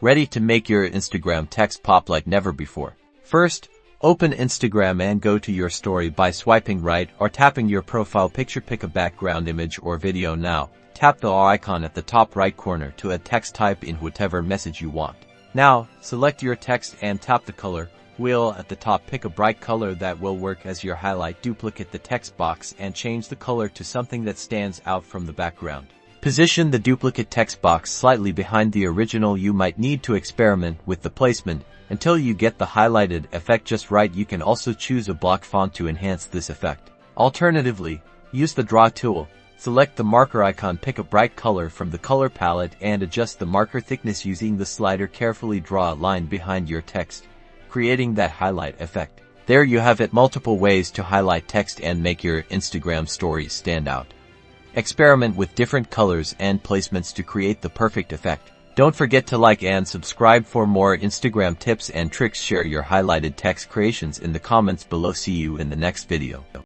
ready to make your Instagram text pop like never before. First, open Instagram and go to your story by swiping right or tapping your profile picture. Pick a background image or video now. Tap the icon at the top right corner to add text. Type in whatever message you want. Now, select your text and tap the color wheel at the top. Pick a bright color that will work as your highlight. Duplicate the text box and change the color to something that stands out from the background. Position the duplicate text box slightly behind the original. You might need to experiment with the placement until you get the highlighted effect just right. You can also choose a block font to enhance this effect. Alternatively, use the draw tool. Select the marker icon, pick a bright color from the color palette and adjust the marker thickness using the slider. Carefully draw a line behind your text, creating that highlight effect. There you have it, multiple ways to highlight text and make your Instagram stories stand out. Experiment with different colors and placements to create the perfect effect. Don't forget to like and subscribe for more Instagram tips and tricks. Share your highlighted text creations in the comments below. See you in the next video.